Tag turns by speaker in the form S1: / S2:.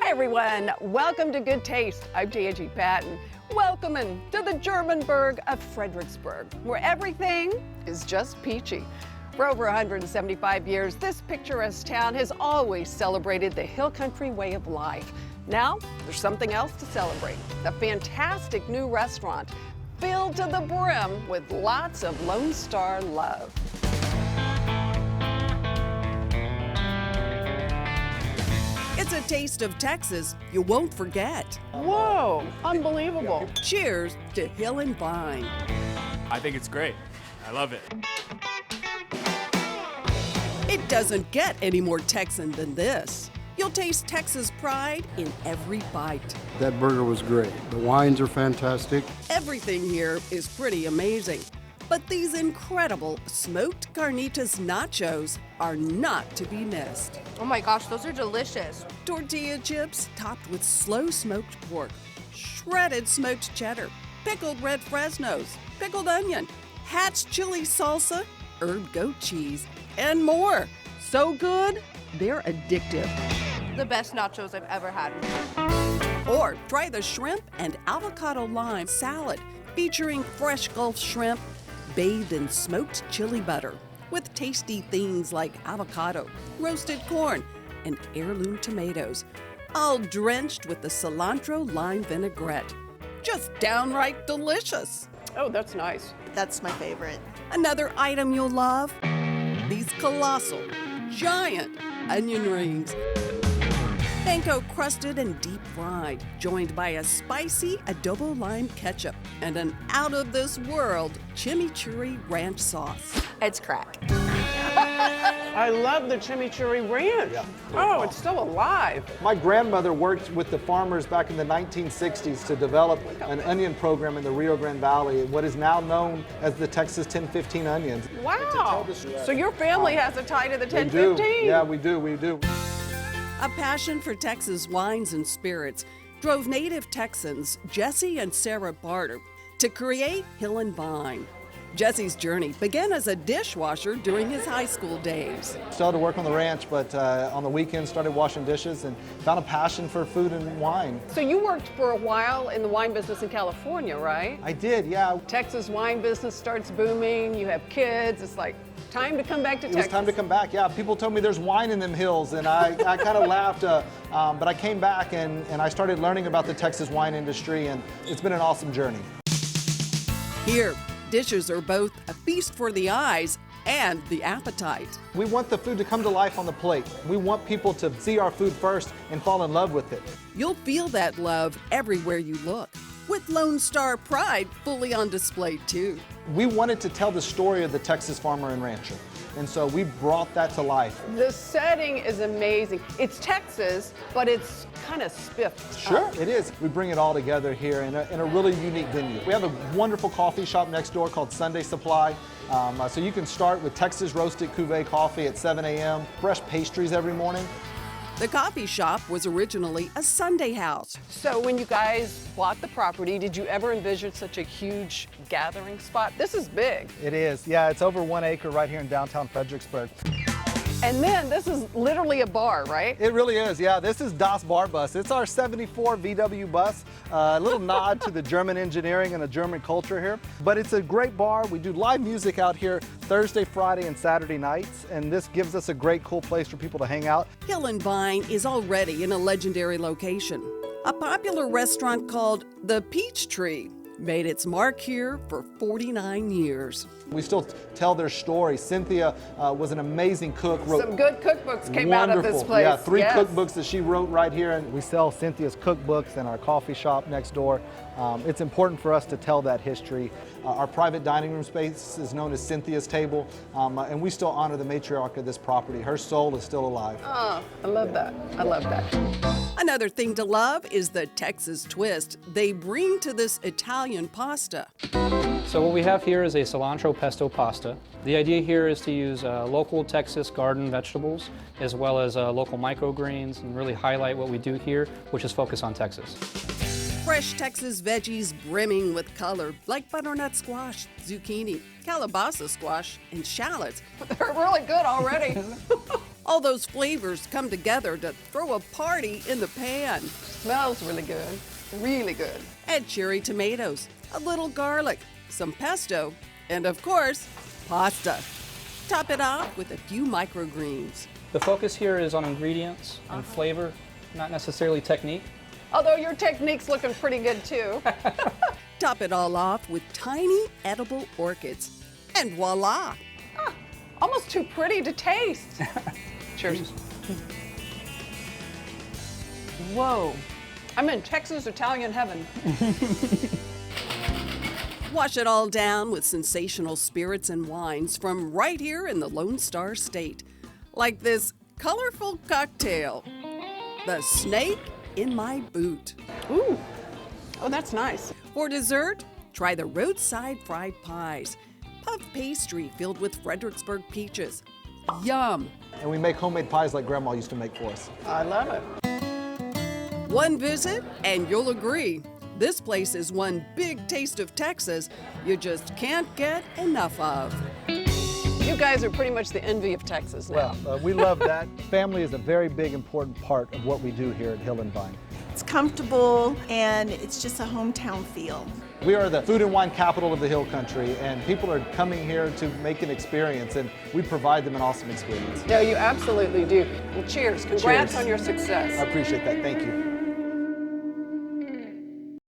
S1: Hi everyone, welcome to Good Taste. I'm Angie Patton. Welcome to the Germanburg of Fredericksburg, where everything is just peachy. For over 175 years, this picturesque town has always celebrated the hill country way of life. Now, there's something else to celebrate. A fantastic new restaurant filled to the brim with lots of Lone Star love.
S2: It's a taste of Texas you won't forget.
S1: Whoa, unbelievable.
S2: Cheers to Hill and Vine.
S3: I think it's great. I love it.
S2: It doesn't get any more Texan than this. You'll taste Texas pride in every bite.
S4: That burger was great. The wines are fantastic.
S2: Everything here is pretty amazing. But these incredible Smoked Carnitas Nachos are not to be missed.
S5: Oh my gosh, those are delicious.
S2: Tortilla chips topped with slow smoked pork, shredded smoked cheddar, pickled red Fresnos, pickled onion, Hatch chili salsa, herb goat cheese, and more. So good, they're addictive.
S5: The best nachos I've ever had.
S2: Or try the shrimp and avocado lime salad featuring fresh Gulf shrimp bathed in smoked chili butter with tasty things like avocado, roasted corn, and heirloom tomatoes, all drenched with the cilantro lime vinaigrette. Just downright delicious.
S1: Oh, that's nice.
S6: That's my favorite.
S2: Another item you'll love, these colossal, giant onion rings. Panko crusted and deep fried, joined by a spicy adobo lime ketchup and an out-of-this-world chimichurri ranch sauce.
S5: It's crack.
S1: I love the chimichurri ranch. Oh, it's still alive.
S7: My grandmother worked with the farmers back in the 1960s to develop an onion program in the Rio Grande Valley, what is now known as the Texas 1015 onions.
S1: Wow. So your family has a tie to the
S7: We do.
S1: 1015?
S7: Yeah, we do.
S2: A passion for Texas wines and spirits drove native Texans Jesse and Sarah Barter to create Hill and Vine. Jesse's journey began as a dishwasher during his high school days.
S7: Started to work on the ranch, but on the weekends started washing dishes and found a passion for food and wine.
S1: So you worked for a while in the wine business in California, right?
S7: I did, yeah.
S1: Texas wine business starts booming, you have kids, it's like time to come back to
S7: It
S1: Texas.
S7: was time to come back, yeah. People told me there's wine in them hills, and I kind of laughed, but I came back and I started learning about the Texas wine industry, and it's been an awesome journey.
S2: Here, dishes are both a feast for the eyes and the appetite.
S7: We want the food to come to life on the plate. We want people to see our food first and fall in love with it.
S2: You'll feel that love everywhere you look, with Lone Star pride fully on display too.
S7: We wanted to tell the story of the Texas farmer and rancher, and so we brought that to life.
S1: The setting is amazing. It's Texas, but it's kind of spiffed.
S7: Sure, it is. We bring it all together here in a really unique venue. We have a wonderful coffee shop next door called Sunday Supply. So you can start with Texas roasted cuvee coffee at 7 a.m., fresh pastries every morning.
S2: The coffee shop was originally a Sunday house.
S1: So when you guys bought the property, did you ever envision such a huge gathering spot? This is big.
S7: It is, yeah, it's over 1 acre right here in downtown Fredericksburg.
S1: And then this is literally a bar, right?
S7: It really is, yeah. This is Das Bar Bus. It's our 74 VW bus. A little nod to the German engineering and the German culture here. But it's a great bar. We do live music out here Thursday, Friday, and Saturday nights. And this gives us a great, cool place for people to hang out.
S2: Hill and Vine is already in a legendary location. A popular restaurant called The Peachtree made its mark here for 49 years.
S7: We still tell their story. Cynthia was an amazing cook.
S1: Some good cookbooks came out of this place.
S7: Yeah, 3
S1: Yes.
S7: cookbooks that she wrote right here. And we sell Cynthia's cookbooks in our coffee shop next door. It's important for us to tell that history. Our private dining room space is known as Cynthia's Table, and we still honor the matriarch of this property. Her soul is still alive.
S1: Oh, I love that. I love that.
S2: Another thing to love is the Texas twist they bring to this Italian pasta.
S8: So what we have here is a cilantro pesto pasta. The idea here is to use local Texas garden vegetables as well as local microgreens and really highlight what we do here, which is focus on Texas.
S2: Fresh Texas veggies brimming with color like butternut squash, zucchini, calabaza squash, and shallots.
S1: They're really good already.
S2: All those flavors come together to throw a party in the pan.
S1: Smells really good, really good.
S2: Add cherry tomatoes, a little garlic, some pesto, and of course, pasta. Top it off with a few microgreens.
S8: The focus here is on ingredients and flavor, not necessarily technique.
S1: Although your technique's looking pretty good too.
S2: Top it all off with tiny edible orchids. And voila!
S1: Almost too pretty to taste. Cheers. Whoa. I'm in Texas Italian heaven.
S2: Wash it all down with sensational spirits and wines from right here in the Lone Star State. Like this colorful cocktail, the Snake in My Boot.
S1: Ooh. Oh, that's nice.
S2: For dessert, try the roadside fried pies. Puff pastry filled with Fredericksburg peaches. Yum!
S7: And we make homemade pies like Grandma used to make for us.
S1: I love it.
S2: One visit and you'll agree. This place is one big taste of Texas you just can't get enough of.
S1: You guys are pretty much the envy of Texas now.
S7: Well, we love that. Family is a very big, important part of what we do here at Hill and Vine.
S6: It's comfortable and it's just a hometown feel.
S7: We are the food and wine capital of the Hill Country, and people are coming here to make an experience, and we provide them an awesome experience.
S1: No, you absolutely do. Well, cheers. Congrats
S7: Cheers.
S1: on your success.
S7: I appreciate that. Thank you.